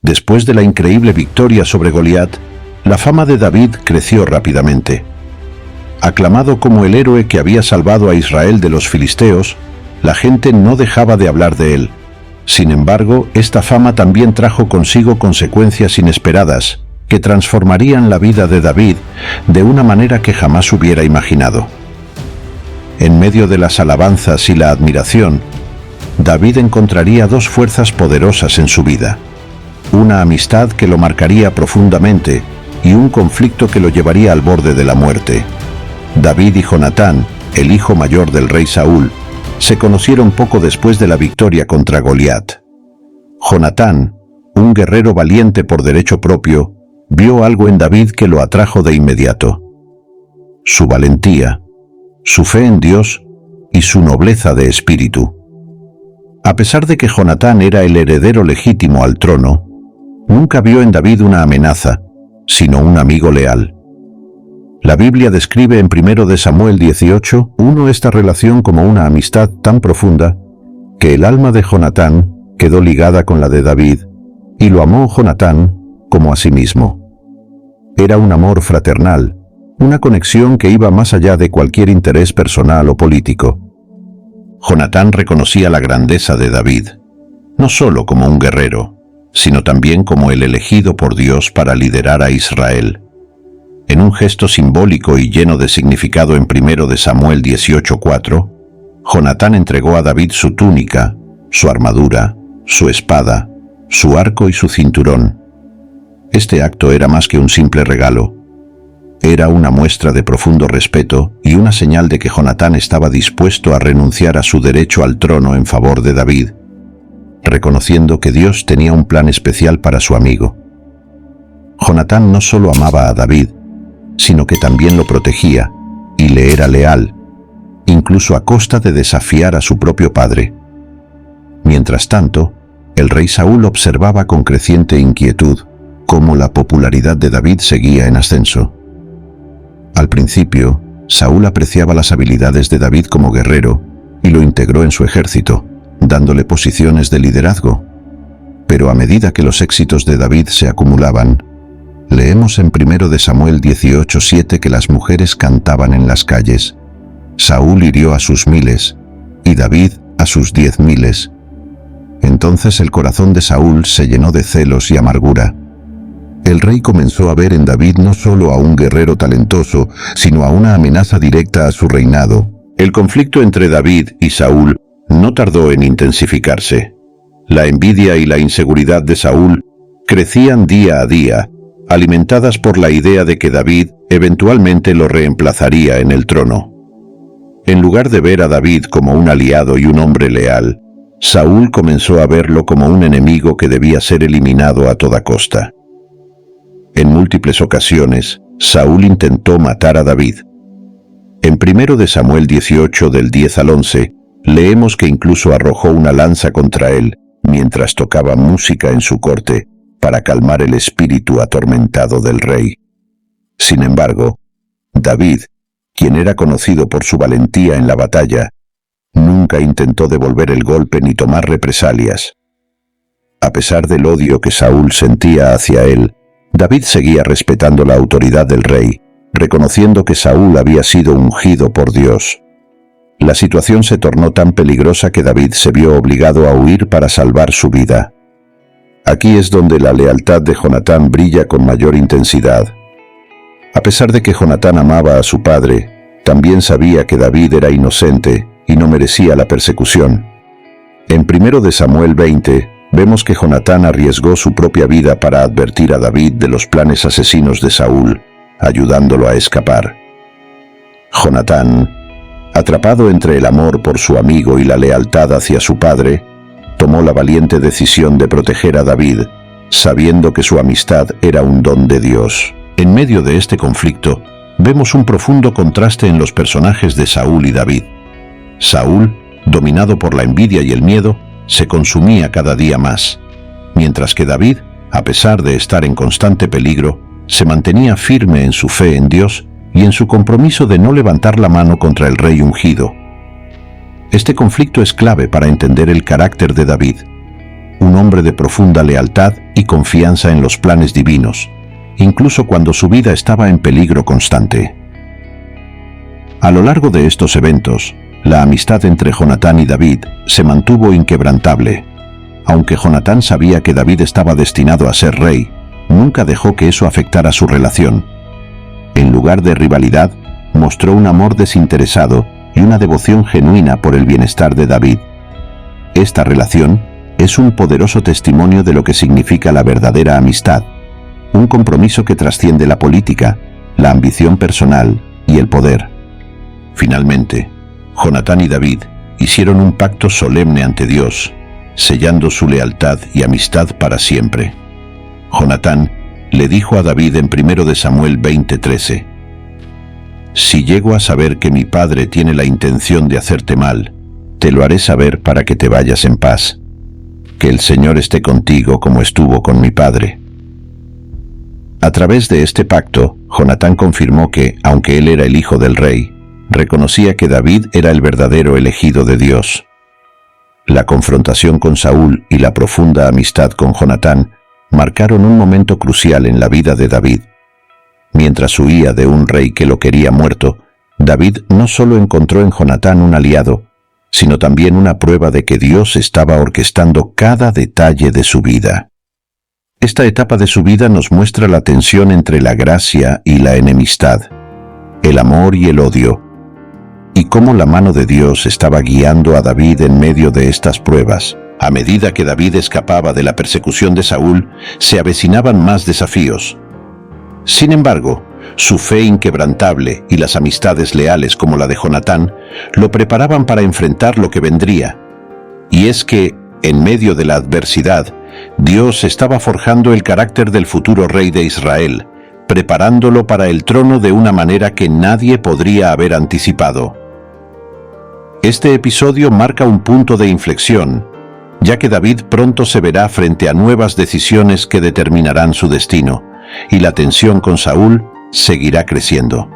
Después de la increíble victoria sobre Goliat, la fama de David creció rápidamente. Aclamado como el héroe que había salvado a Israel de los filisteos, la gente no dejaba de hablar de él. Sin embargo, esta fama también trajo consigo consecuencias inesperadas, que transformarían la vida de David de una manera que jamás hubiera imaginado. En medio de las alabanzas y la admiración, David encontraría dos fuerzas poderosas en su vida: una amistad que lo marcaría profundamente y un conflicto que lo llevaría al borde de la muerte. David y Jonatán, el hijo mayor del rey Saúl, se conocieron poco después de la victoria contra Goliat. Jonatán, un guerrero valiente por derecho propio, vio algo en David que lo atrajo de inmediato: su valentía, su fe en Dios y su nobleza de espíritu. A pesar de que Jonatán era el heredero legítimo al trono, nunca vio en David una amenaza, sino un amigo leal. La Biblia describe en 1 Samuel 18:1 esta relación como una amistad tan profunda que el alma de Jonatán quedó ligada con la de David, y lo amó Jonatán como a sí mismo. Era un amor fraternal, una conexión que iba más allá de cualquier interés personal o político. Jonatán reconocía la grandeza de David, no solo como un guerrero, sino también como el elegido por Dios para liderar a Israel. En un gesto simbólico y lleno de significado en 1 Samuel 18:4, Jonatán entregó a David su túnica, su armadura, su espada, su arco y su cinturón. Este acto era más que un simple regalo. Era una muestra de profundo respeto y una señal de que Jonatán estaba dispuesto a renunciar a su derecho al trono en favor de David, reconociendo que Dios tenía un plan especial para su amigo. Jonatán no solo amaba a David, sino que también lo protegía y le era leal, incluso a costa de desafiar a su propio padre. Mientras tanto, el rey Saúl observaba con creciente inquietud cómo la popularidad de David seguía en ascenso. Al principio, Saúl apreciaba las habilidades de David como guerrero y lo integró en su ejército, dándole posiciones de liderazgo. Pero a medida que los éxitos de David se acumulaban, leemos en 1 Samuel 18:7 que las mujeres cantaban en las calles: Saúl hirió a sus 1000 y David a sus 10.000. Entonces el corazón de Saúl se llenó de celos y amargura. El rey comenzó a ver en David no solo a un guerrero talentoso, sino a una amenaza directa a su reinado. El conflicto entre David y Saúl no tardó en intensificarse. La envidia y la inseguridad de Saúl crecían día a día, alimentadas por la idea de que David eventualmente lo reemplazaría en el trono. En lugar de ver a David como un aliado y un hombre leal, Saúl comenzó a verlo como un enemigo que debía ser eliminado a toda costa. En múltiples ocasiones, Saúl intentó matar a David. En 1 Samuel 18 del 10 al 11, leemos que incluso arrojó una lanza contra él mientras tocaba música en su corte para calmar el espíritu atormentado del rey. Sin embargo, David, quien era conocido por su valentía en la batalla, nunca intentó devolver el golpe ni tomar represalias. A pesar del odio que Saúl sentía hacia él, David seguía respetando la autoridad del rey, reconociendo que Saúl había sido ungido por Dios. La situación se tornó tan peligrosa que David se vio obligado a huir para salvar su vida. Aquí es donde la lealtad de Jonatán brilla con mayor intensidad. A pesar de que Jonatán amaba a su padre, también sabía que David era inocente y no merecía la persecución. En 1 Samuel 20, vemos que Jonatán arriesgó su propia vida para advertir a David de los planes asesinos de Saúl, ayudándolo a escapar. Jonatán, atrapado entre el amor por su amigo y la lealtad hacia su padre, tomó la valiente decisión de proteger a David, sabiendo que su amistad era un don de Dios. En medio de este conflicto, vemos un profundo contraste en los personajes de Saúl y David. Saúl, dominado por la envidia y el miedo, se consumía cada día más, mientras que David, a pesar de estar en constante peligro, se mantenía firme en su fe en Dios y en su compromiso de no levantar la mano contra el rey ungido. Este conflicto es clave para entender el carácter de David, un hombre de profunda lealtad y confianza en los planes divinos, incluso cuando su vida estaba en peligro constante. A lo largo de estos eventos, la amistad entre Jonatán y David se mantuvo inquebrantable. Aunque Jonatán sabía que David estaba destinado a ser rey, nunca dejó que eso afectara su relación. En lugar de rivalidad, mostró un amor desinteresado y una devoción genuina por el bienestar de David. Esta relación es un poderoso testimonio de lo que significa la verdadera amistad, un compromiso que trasciende la política, la ambición personal y el poder. Finalmente, Jonatán y David hicieron un pacto solemne ante Dios, sellando su lealtad y amistad para siempre. Jonatán le dijo a David en 1 Samuel 20:13: «Si llego a saber que mi padre tiene la intención de hacerte mal, te lo haré saber para que te vayas en paz. Que el Señor esté contigo como estuvo con mi padre». A través de este pacto, Jonatán confirmó que, aunque él era el hijo del rey, reconocía que David era el verdadero elegido de Dios. La confrontación con Saúl y la profunda amistad con Jonatán marcaron un momento crucial en la vida de David. Mientras huía de un rey que lo quería muerto, David no solo encontró en Jonatán un aliado, sino también una prueba de que Dios estaba orquestando cada detalle de su vida. Esta etapa de su vida nos muestra la tensión entre la gracia y la enemistad, el amor y el odio, y cómo la mano de Dios estaba guiando a David en medio de estas pruebas. A medida que David escapaba de la persecución de Saúl, se avecinaban más desafíos. Sin embargo, su fe inquebrantable y las amistades leales como la de Jonatán lo preparaban para enfrentar lo que vendría. Y es que, en medio de la adversidad, Dios estaba forjando el carácter del futuro rey de Israel, preparándolo para el trono de una manera que nadie podría haber anticipado. Este episodio marca un punto de inflexión, ya que David pronto se verá frente a nuevas decisiones que determinarán su destino, y la tensión con Saúl seguirá creciendo.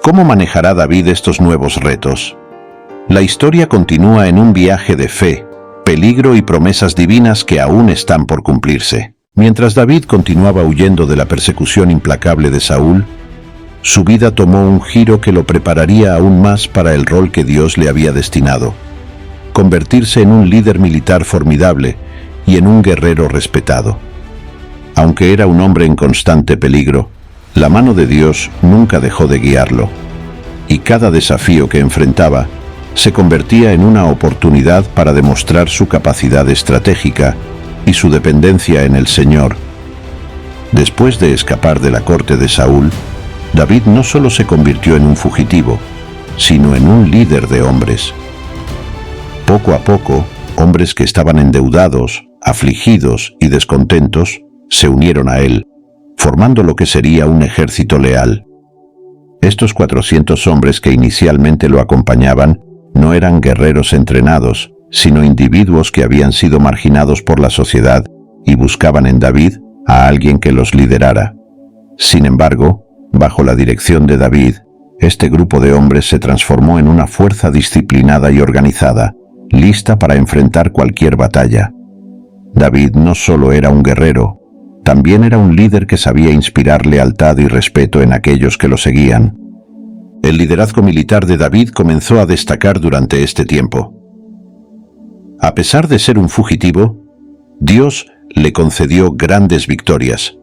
¿Cómo manejará David estos nuevos retos? La historia continúa en un viaje de fe, peligro y promesas divinas que aún están por cumplirse. Mientras David continuaba huyendo de la persecución implacable de Saúl, su vida tomó un giro que lo prepararía aún más para el rol que Dios le había destinado: convertirse en un líder militar formidable y en un guerrero respetado. Aunque era un hombre en constante peligro, la mano de Dios nunca dejó de guiarlo, y cada desafío que enfrentaba se convertía en una oportunidad para demostrar su capacidad estratégica y su dependencia en el Señor. Después de escapar de la corte de Saúl, David no solo se convirtió en un fugitivo, sino en un líder de hombres. Poco a poco, hombres que estaban endeudados, afligidos y descontentos se unieron a él, formando lo que sería un ejército leal. Estos 400 hombres que inicialmente lo acompañaban no eran guerreros entrenados, sino individuos que habían sido marginados por la sociedad y buscaban en David a alguien que los liderara. Sin embargo, bajo la dirección de David, este grupo de hombres se transformó en una fuerza disciplinada y organizada, lista para enfrentar cualquier batalla. David no solo era un guerrero, también era un líder que sabía inspirar lealtad y respeto en aquellos que lo seguían. El liderazgo militar de David comenzó a destacar durante este tiempo. A pesar de ser un fugitivo, Dios le concedió grandes victorias.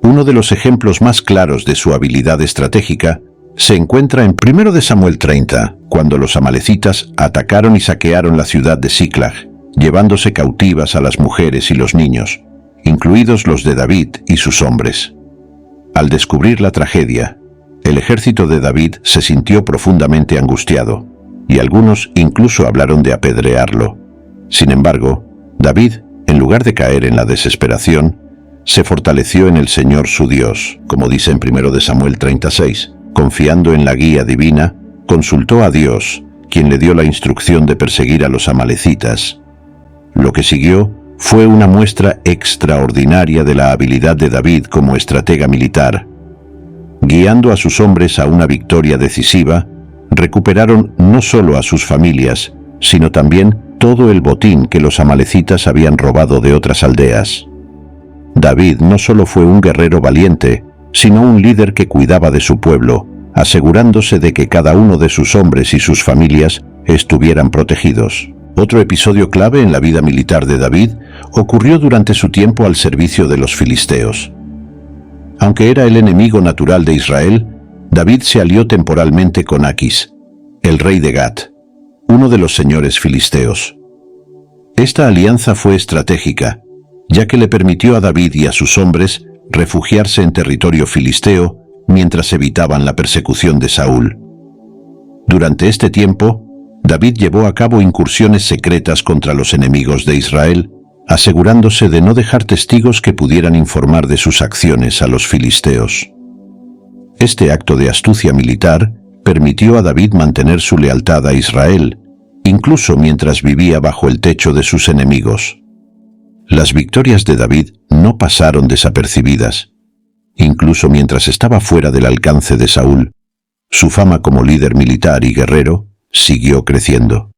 Uno de los ejemplos más claros de su habilidad estratégica se encuentra en 1 Samuel 30, cuando los amalecitas atacaron y saquearon la ciudad de Siclag, llevándose cautivas a las mujeres y los niños, incluidos los de David y sus hombres. Al descubrir la tragedia, el ejército de David se sintió profundamente angustiado, y algunos incluso hablaron de apedrearlo. Sin embargo, David, en lugar de caer en la desesperación, se fortaleció en el Señor su Dios, como dice en 1 Samuel 36. Confiando en la guía divina, consultó a Dios, quien le dio la instrucción de perseguir a los amalecitas. Lo que siguió fue una muestra extraordinaria de la habilidad de David como estratega militar. Guiando a sus hombres a una victoria decisiva, recuperaron no solo a sus familias, sino también todo el botín que los amalecitas habían robado de otras aldeas. David no solo fue un guerrero valiente, sino un líder que cuidaba de su pueblo, asegurándose de que cada uno de sus hombres y sus familias estuvieran protegidos. Otro episodio clave en la vida militar de David ocurrió durante su tiempo al servicio de los filisteos. Aunque era el enemigo natural de Israel, David se alió temporalmente con Aquis, el rey de Gat, uno de los señores filisteos. Esta alianza fue estratégica, ya que le permitió a David y a sus hombres refugiarse en territorio filisteo mientras evitaban la persecución de Saúl. Durante este tiempo, David llevó a cabo incursiones secretas contra los enemigos de Israel, asegurándose de no dejar testigos que pudieran informar de sus acciones a los filisteos. Este acto de astucia militar permitió a David mantener su lealtad a Israel, incluso mientras vivía bajo el techo de sus enemigos. Las victorias de David no pasaron desapercibidas. Incluso mientras estaba fuera del alcance de Saúl, su fama como líder militar y guerrero siguió creciendo.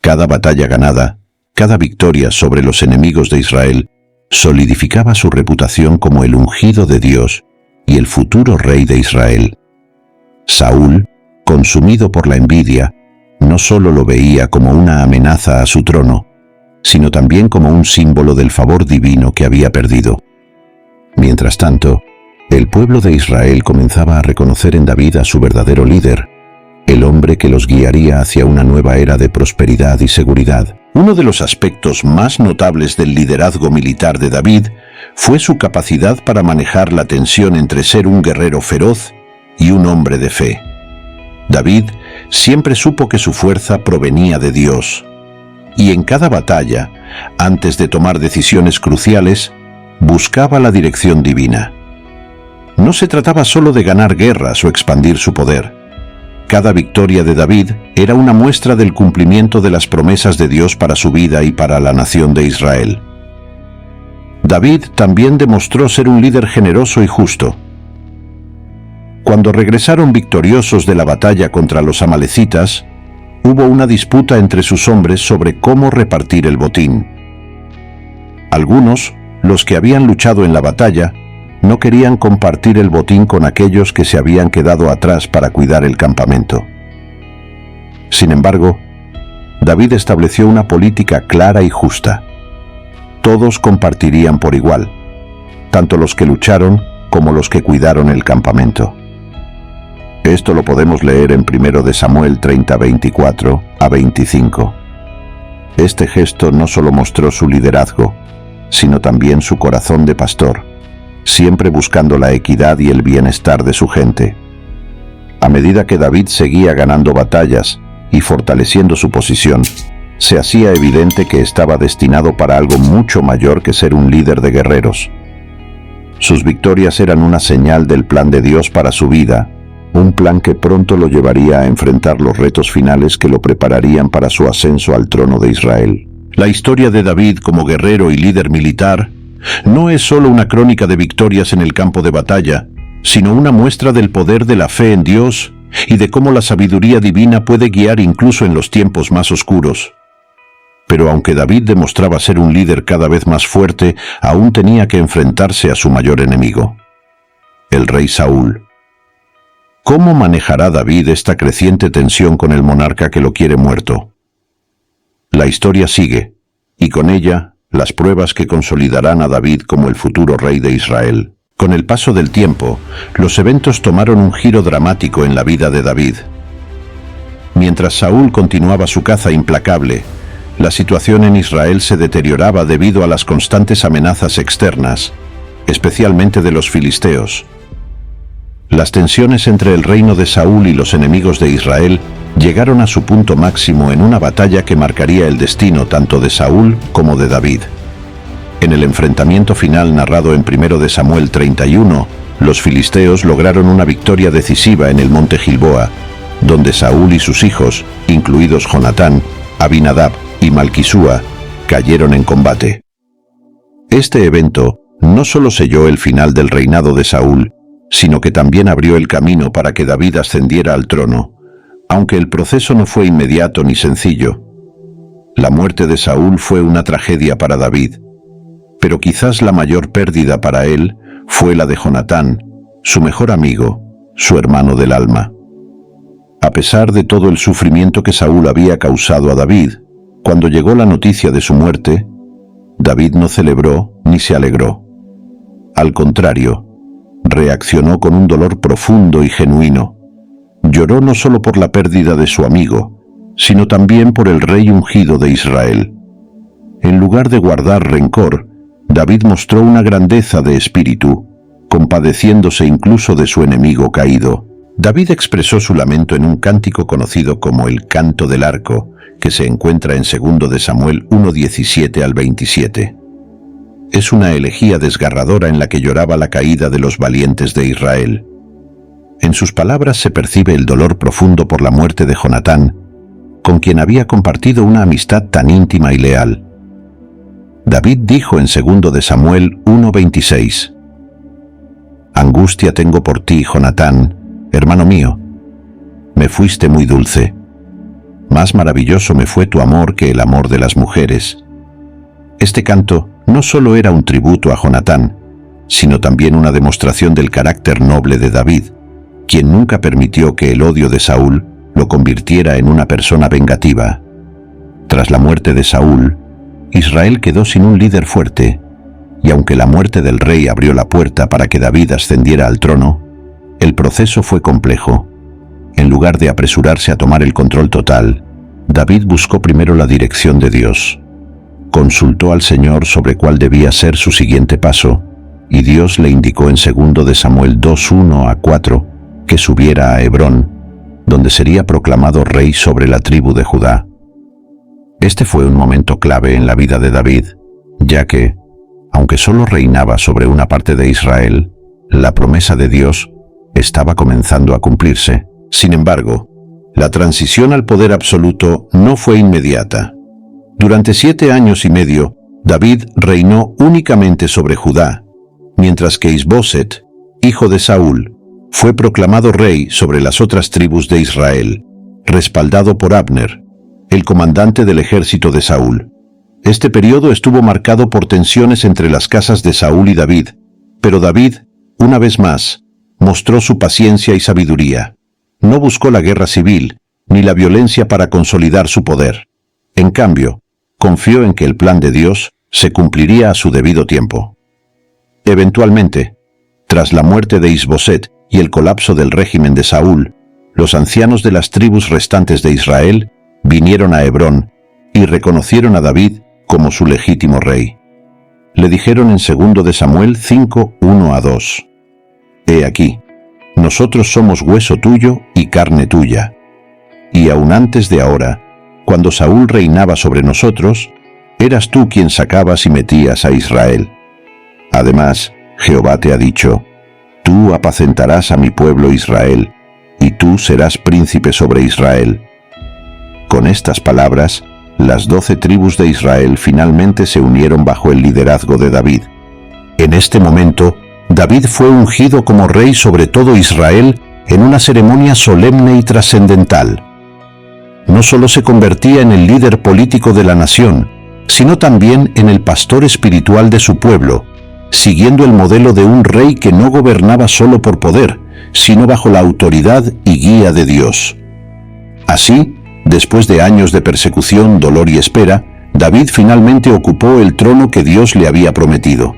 Cada batalla ganada, cada victoria sobre los enemigos de Israel, solidificaba su reputación como el ungido de Dios y el futuro rey de Israel. Saúl, consumido por la envidia, no solo lo veía como una amenaza a su trono, sino también como un símbolo del favor divino que había perdido. Mientras tanto, el pueblo de Israel comenzaba a reconocer en David a su verdadero líder, el hombre que los guiaría hacia una nueva era de prosperidad y seguridad. Uno de los aspectos más notables del liderazgo militar de David fue su capacidad para manejar la tensión entre ser un guerrero feroz y un hombre de fe. David siempre supo que su fuerza provenía de Dios, y en cada batalla, antes de tomar decisiones cruciales, buscaba la dirección divina. No se trataba solo de ganar guerras o expandir su poder. Cada victoria de David era una muestra del cumplimiento de las promesas de Dios para su vida y para la nación de Israel. David también demostró ser un líder generoso y justo. Cuando regresaron victoriosos de la batalla contra los amalecitas, hubo una disputa entre sus hombres sobre cómo repartir el botín. Algunos, los que habían luchado en la batalla, no querían compartir el botín con aquellos que se habían quedado atrás para cuidar el campamento. Sin embargo, David estableció una política clara y justa. Todos compartirían por igual, tanto los que lucharon como los que cuidaron el campamento. Esto lo podemos leer en 1 de Samuel 30, 24 a 25. Este gesto no solo mostró su liderazgo, sino también su corazón de pastor, siempre buscando la equidad y el bienestar de su gente. A medida que David seguía ganando batallas y fortaleciendo su posición, se hacía evidente que estaba destinado para algo mucho mayor que ser un líder de guerreros. Sus victorias eran una señal del plan de Dios para su vida, un plan que pronto lo llevaría a enfrentar los retos finales que lo prepararían para su ascenso al trono de Israel. La historia de David como guerrero y líder militar no es solo una crónica de victorias en el campo de batalla, sino una muestra del poder de la fe en Dios y de cómo la sabiduría divina puede guiar incluso en los tiempos más oscuros. Pero aunque David demostraba ser un líder cada vez más fuerte, aún tenía que enfrentarse a su mayor enemigo, el rey Saúl. ¿Cómo manejará David esta creciente tensión con el monarca que lo quiere muerto? La historia sigue, y con ella, las pruebas que consolidarán a David como el futuro rey de Israel. Con el paso del tiempo, los eventos tomaron un giro dramático en la vida de David. Mientras Saúl continuaba su caza implacable, la situación en Israel se deterioraba debido a las constantes amenazas externas, especialmente de los filisteos. Las tensiones entre el reino de Saúl y los enemigos de Israel llegaron a su punto máximo en una batalla que marcaría el destino tanto de Saúl como de David. En el enfrentamiento final narrado en 1 de Samuel 31, los filisteos lograron una victoria decisiva en el monte Gilboa, donde Saúl y sus hijos, incluidos Jonatán, Abinadab y Malquisúa, cayeron en combate. Este evento no solo selló el final del reinado de Saúl, sino que también abrió el camino para que David ascendiera al trono, aunque el proceso no fue inmediato ni sencillo. La muerte de Saúl fue una tragedia para David, pero quizás la mayor pérdida para él fue la de Jonatán, su mejor amigo, su hermano del alma. A pesar de todo el sufrimiento que Saúl había causado a David, cuando llegó la noticia de su muerte, David no celebró ni se alegró. Al contrario, reaccionó con un dolor profundo y genuino. Lloró no solo por la pérdida de su amigo, sino también por el rey ungido de Israel. En lugar de guardar rencor, David mostró una grandeza de espíritu, compadeciéndose incluso de su enemigo caído. David expresó su lamento en un cántico conocido como el Canto del Arco, que se encuentra en 2 de Samuel 1:17 al 27. Es una elegía desgarradora en la que lloraba la caída de los valientes de Israel. En sus palabras se percibe el dolor profundo por la muerte de Jonatán, con quien había compartido una amistad tan íntima y leal. David dijo en 2 de Samuel 1:26: «Angustia tengo por ti, Jonatán, hermano mío. Me fuiste muy dulce. Más maravilloso me fue tu amor que el amor de las mujeres». Este canto no solo era un tributo a Jonatán, sino también una demostración del carácter noble de David, quien nunca permitió que el odio de Saúl lo convirtiera en una persona vengativa. Tras la muerte de Saúl, Israel quedó sin un líder fuerte, y aunque la muerte del rey abrió la puerta para que David ascendiera al trono, el proceso fue complejo. En lugar de apresurarse a tomar el control total, David buscó primero la dirección de Dios. Consultó al Señor sobre cuál debía ser su siguiente paso, y Dios le indicó en 2 de Samuel 2:1-4 que subiera a Hebrón, donde sería proclamado rey sobre la tribu de Judá. Este fue un momento clave en la vida de David, ya que, aunque solo reinaba sobre una parte de Israel, la promesa de Dios estaba comenzando a cumplirse. Sin embargo, la transición al poder absoluto no fue inmediata. Durante 7 años y medio, David reinó únicamente sobre Judá, mientras que Isboset, hijo de Saúl, fue proclamado rey sobre las otras tribus de Israel, respaldado por Abner, el comandante del ejército de Saúl. Este periodo estuvo marcado por tensiones entre las casas de Saúl y David, pero David, una vez más, mostró su paciencia y sabiduría. No buscó la guerra civil, ni la violencia para consolidar su poder. En cambio, confió en que el plan de Dios se cumpliría a su debido tiempo. Eventualmente, tras la muerte de Isboset y el colapso del régimen de Saúl, los ancianos de las tribus restantes de Israel vinieron a Hebrón y reconocieron a David como su legítimo rey. Le dijeron en 2 de Samuel 5:1-2: «He aquí, nosotros somos hueso tuyo y carne tuya. Y aun antes de ahora, cuando Saúl reinaba sobre nosotros, eras tú quien sacabas y metías a Israel. Además, Jehová te ha dicho: tú apacentarás a mi pueblo Israel, y tú serás príncipe sobre Israel». Con estas palabras, las 12 tribus de Israel finalmente se unieron bajo el liderazgo de David. En este momento, David fue ungido como rey sobre todo Israel en una ceremonia solemne y trascendental. No solo se convertía en el líder político de la nación, sino también en el pastor espiritual de su pueblo, siguiendo el modelo de un rey que no gobernaba solo por poder, sino bajo la autoridad y guía de Dios. Así, después de años de persecución, dolor y espera, David finalmente ocupó el trono que Dios le había prometido.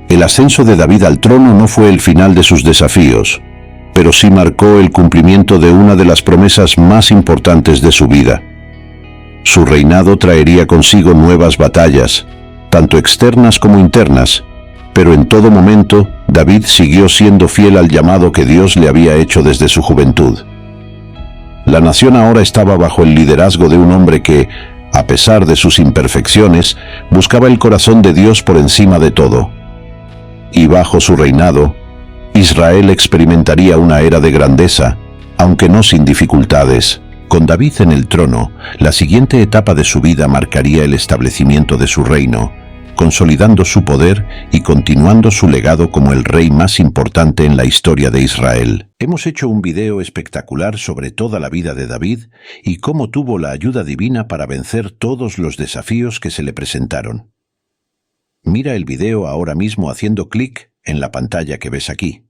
El ascenso de David al trono no fue el final de sus desafíos, pero sí marcó el cumplimiento de una de las promesas más importantes de su vida. Su reinado traería consigo nuevas batallas, tanto externas como internas, pero en todo momento David siguió siendo fiel al llamado que Dios le había hecho desde su juventud. La nación ahora estaba bajo el liderazgo de un hombre que, a pesar de sus imperfecciones, buscaba el corazón de Dios por encima de todo. Y bajo su reinado, Israel experimentaría una era de grandeza, aunque no sin dificultades. Con David en el trono, la siguiente etapa de su vida marcaría el establecimiento de su reino, consolidando su poder y continuando su legado como el rey más importante en la historia de Israel. Hemos hecho un video espectacular sobre toda la vida de David y cómo tuvo la ayuda divina para vencer todos los desafíos que se le presentaron. Mira el video ahora mismo haciendo clic en la pantalla que ves aquí.